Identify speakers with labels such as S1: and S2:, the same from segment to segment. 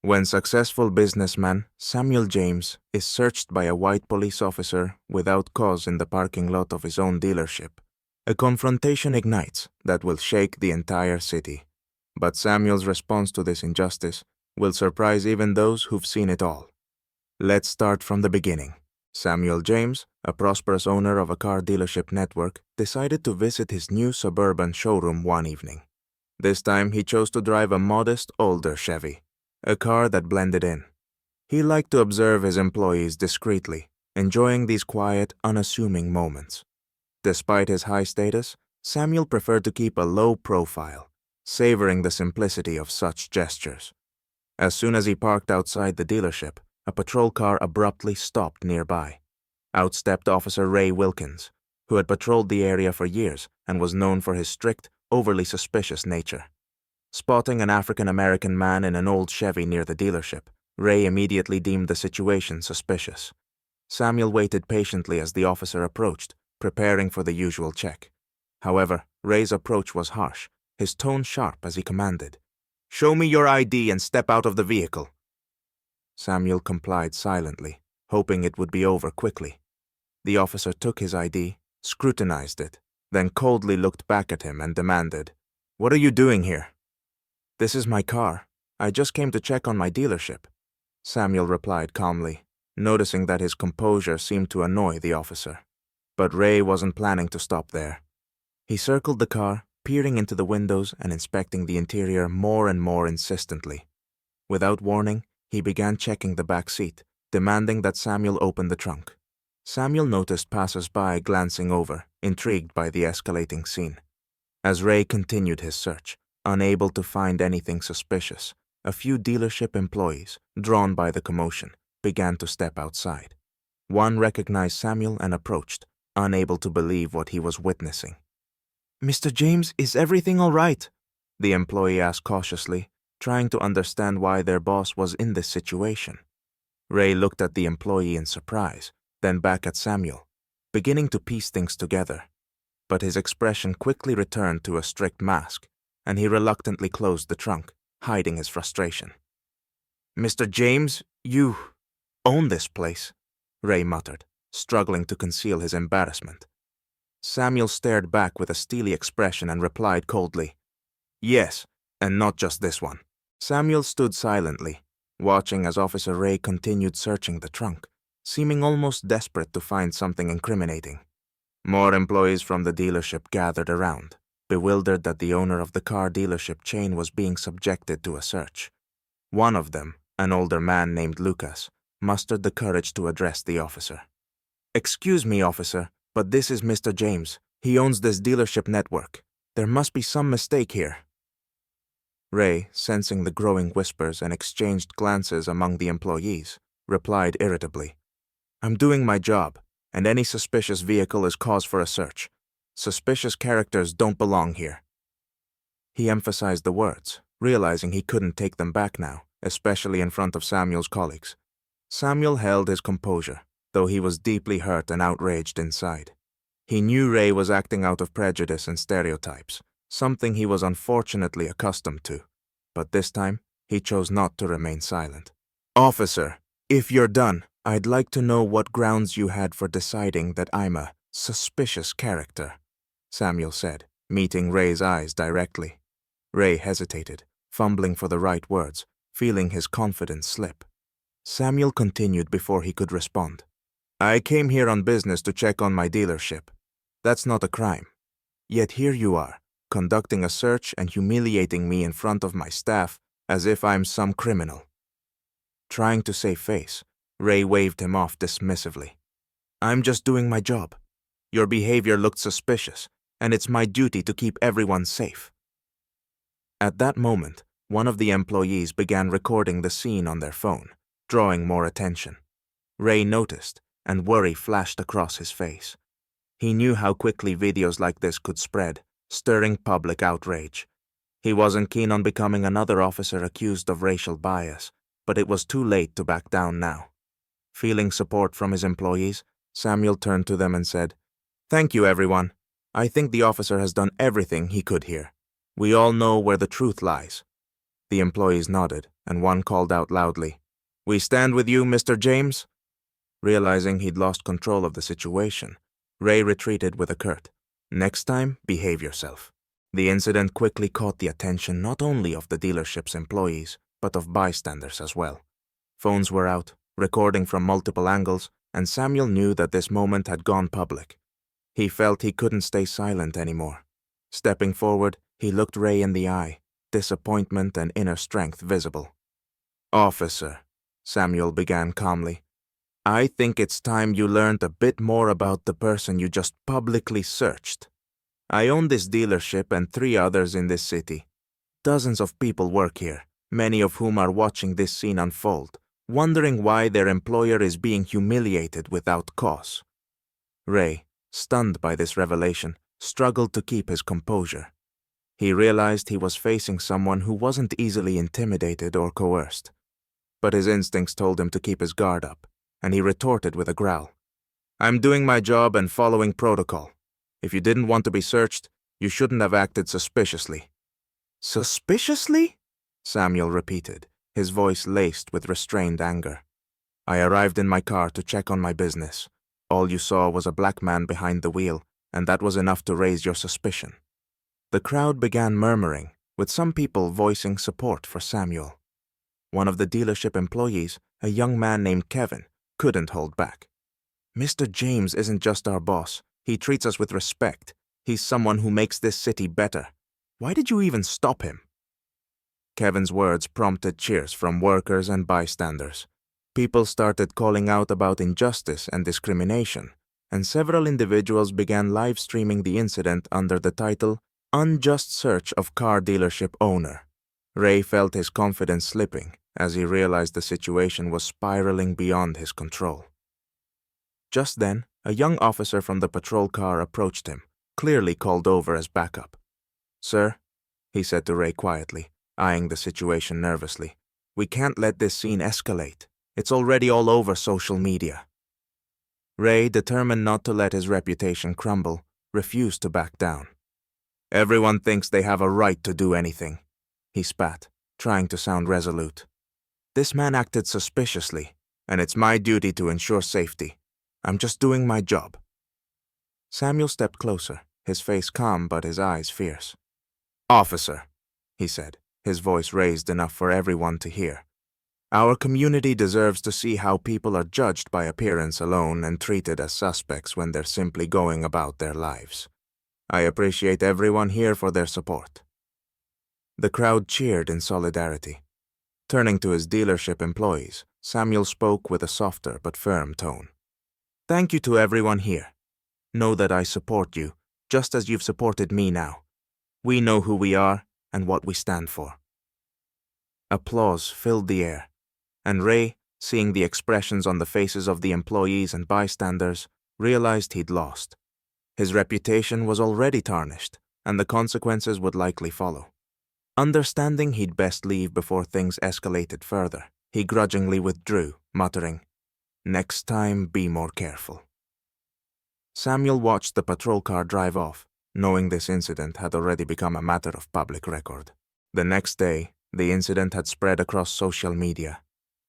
S1: When successful businessman Samuel James is searched by a white police officer without cause in the parking lot of his own dealership, a confrontation ignites that will shake the entire city. But Samuel's response to this injustice will surprise even those who've seen it all. Let's start from the beginning. Samuel James, a prosperous owner of a car dealership network, decided to visit his new suburban showroom one evening. This time he chose to drive a modest, older Chevy, a car that blended in. He liked to observe his employees discreetly, enjoying these quiet, unassuming moments. Despite his high status, Samuel preferred to keep a low profile, savoring the simplicity of such gestures. As soon as he parked outside the dealership, a patrol car abruptly stopped nearby. Out stepped Officer Ray Wilkins, who had patrolled the area for years and was known for his strict, overly suspicious nature. Spotting an African-American man in an old Chevy near the dealership, Ray immediately deemed the situation suspicious. Samuel waited patiently as the officer approached, preparing for the usual check. However, Ray's approach was harsh, his tone sharp as he commanded, "Show me your ID and step out of the vehicle." Samuel complied silently, hoping it would be over quickly. The officer took his ID, scrutinized it, then coldly looked back at him and demanded, "What are you doing here?" "This is my car. I just came to check on my dealership," Samuel replied calmly, noticing that his composure seemed to annoy the officer. But Ray wasn't planning to stop there. He circled the car, peering into the windows and inspecting the interior more and more insistently. Without warning, he began checking the back seat, demanding that Samuel open the trunk. Samuel noticed passers-by glancing over, intrigued by the escalating scene. As Ray continued his search, unable to find anything suspicious, a few dealership employees, drawn by the commotion, began to step outside. One recognized Samuel and approached, unable to believe what he was witnessing. "Mr. James, is everything all right?" the employee asked cautiously, trying to understand why their boss was in this situation. Ray looked at the employee in surprise, then back at Samuel, beginning to piece things together. But his expression quickly returned to a strict mask, and he reluctantly closed the trunk, hiding his frustration. "Mr. James, you own this place," Ray muttered, struggling to conceal his embarrassment. Samuel stared back with a steely expression and replied coldly, "Yes, and not just this one." Samuel stood silently, watching as Officer Ray continued searching the trunk, seeming almost desperate to find something incriminating. More employees from the dealership gathered around, bewildered that the owner of the car dealership chain was being subjected to a search. One of them, an older man named Lucas, mustered the courage to address the officer. "Excuse me, officer, but this is Mr. James. He owns this dealership network. There must be some mistake here." Ray, sensing the growing whispers and exchanged glances among the employees, replied irritably, "I'm doing my job, and any suspicious vehicle is cause for a search. Suspicious characters don't belong here." He emphasized the words, realizing he couldn't take them back now, especially in front of Samuel's colleagues. Samuel held his composure, though he was deeply hurt and outraged inside. He knew Ray was acting out of prejudice and stereotypes, something he was unfortunately accustomed to. But this time, he chose not to remain silent. "Officer, if you're done, I'd like to know what grounds you had for deciding that I'm a suspicious character," Samuel said, meeting Ray's eyes directly. Ray hesitated, fumbling for the right words, feeling his confidence slip. Samuel continued before he could respond. "I came here on business to check on my dealership. That's not a crime. Yet here you are, conducting a search and humiliating me in front of my staff as if I'm some criminal." Trying to save face, Ray waved him off dismissively. "I'm just doing my job. Your behavior looked suspicious, and it's my duty to keep everyone safe." At that moment, one of the employees began recording the scene on their phone, drawing more attention. Ray noticed, and worry flashed across his face. He knew how quickly videos like this could spread, stirring public outrage. He wasn't keen on becoming another officer accused of racial bias, but it was too late to back down now. Feeling support from his employees, Samuel turned to them and said, "Thank you, everyone. I think the officer has done everything he could here. We all know where the truth lies." The employees nodded, and one called out loudly, "We stand with you, Mr. James." Realizing he'd lost control of the situation, Ray retreated with a curt, "Next time, behave yourself." The incident quickly caught the attention not only of the dealership's employees, but of bystanders as well. Phones were out, recording from multiple angles, and Samuel knew that this moment had gone public. He felt he couldn't stay silent anymore. Stepping forward, he looked Ray in the eye, disappointment and inner strength visible. "Officer," Samuel began calmly, "I think it's time you learned a bit more about the person you just publicly searched. I own this dealership and 3 others in this city. Dozens of people work here, many of whom are watching this scene unfold, wondering why their employer is being humiliated without cause." Ray, stunned by this revelation, struggled to keep his composure. He realized he was facing someone who wasn't easily intimidated or coerced. But his instincts told him to keep his guard up, and he retorted with a growl. "I'm doing my job and following protocol. If you didn't want to be searched, you shouldn't have acted suspiciously." "Suspiciously?" Samuel repeated, his voice laced with restrained anger. "I arrived in my car to check on my business. All you saw was a black man behind the wheel, and that was enough to raise your suspicion." The crowd began murmuring, with some people voicing support for Samuel. One of the dealership employees, a young man named Kevin, couldn't hold back. "Mr. James isn't just our boss. He treats us with respect. He's someone who makes this city better. Why did you even stop him?" Kevin's words prompted cheers from workers and bystanders. People started calling out about injustice and discrimination, and several individuals began live streaming the incident under the title "Unjust Search of Car Dealership Owner." Ray felt his confidence slipping as he realized the situation was spiraling beyond his control. Just then, a young officer from the patrol car approached him, clearly called over as backup. "Sir," he said to Ray quietly, eyeing the situation nervously, "we can't let this scene escalate. It's already all over social media." Ray, determined not to let his reputation crumble, refused to back down. "Everyone thinks they have a right to do anything," he spat, trying to sound resolute. "This man acted suspiciously, and it's my duty to ensure safety. I'm just doing my job." Samuel stepped closer, his face calm but his eyes fierce. "Officer," he said, his voice raised enough for everyone to hear, "our community deserves to see how people are judged by appearance alone and treated as suspects when they're simply going about their lives. I appreciate everyone here for their support." The crowd cheered in solidarity. Turning to his dealership employees, Samuel spoke with a softer but firm tone. "Thank you to everyone here. Know that I support you, just as you've supported me now. We know who we are and what we stand for." Applause filled the air, and Ray, seeing the expressions on the faces of the employees and bystanders, realized he'd lost. His reputation was already tarnished, and the consequences would likely follow. Understanding he'd best leave before things escalated further, he grudgingly withdrew, muttering, "Next time, be more careful." Samuel watched the patrol car drive off, knowing this incident had already become a matter of public record. The next day, the incident had spread across social media.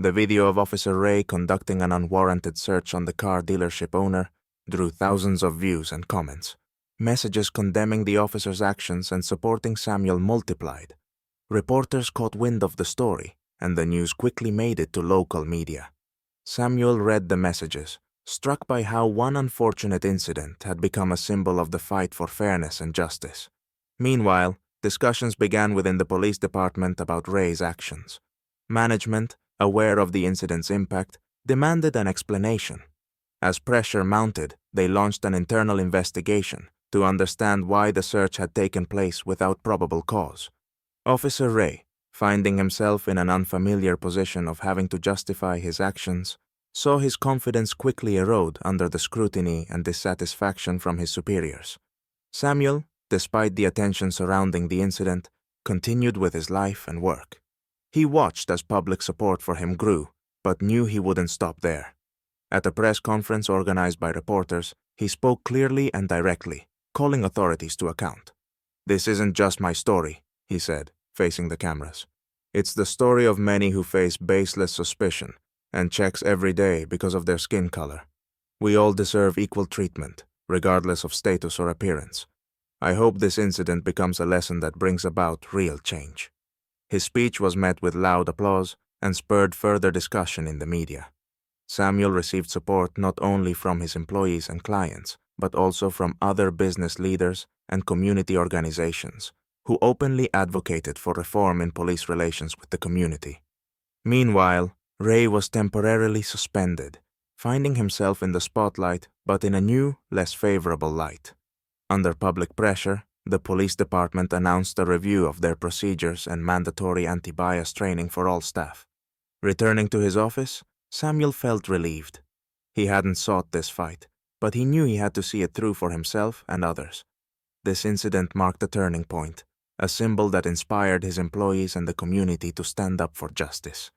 S1: The video of Officer Ray conducting an unwarranted search on the car dealership owner drew thousands of views and comments. Messages condemning the officer's actions and supporting Samuel multiplied. Reporters caught wind of the story, and the news quickly made it to local media. Samuel read the messages, struck by how one unfortunate incident had become a symbol of the fight for fairness and justice. Meanwhile, discussions began within the police department about Ray's actions. Management, aware of the incident's impact, demanded an explanation. As pressure mounted, they launched an internal investigation to understand why the search had taken place without probable cause. Officer Ray, finding himself in an unfamiliar position of having to justify his actions, saw his confidence quickly erode under the scrutiny and dissatisfaction from his superiors. Samuel, despite the attention surrounding the incident, continued with his life and work. He watched as public support for him grew, but knew he wouldn't stop there. At a press conference organized by reporters, he spoke clearly and directly, calling authorities to account. "This isn't just my story," he said, facing the cameras. It's the story of many who face baseless suspicion and checks every day because of their skin color. We all deserve equal treatment, regardless of status or appearance. I hope this incident becomes a lesson that brings about real change. His speech was met with loud applause and spurred further discussion in the media. Samuel received support not only from his employees and clients, but also from other business leaders and community organizations who openly advocated for reform in police relations with the community. Meanwhile, Ray was temporarily suspended, finding himself in the spotlight but in a new, less favorable light. Under public pressure, the police department announced a review of their procedures and mandatory anti-bias training for all staff. Returning to his office, Samuel felt relieved. He hadn't sought this fight, but he knew he had to see it through for himself and others. This incident marked a turning point, a symbol that inspired his employees and the community to stand up for justice.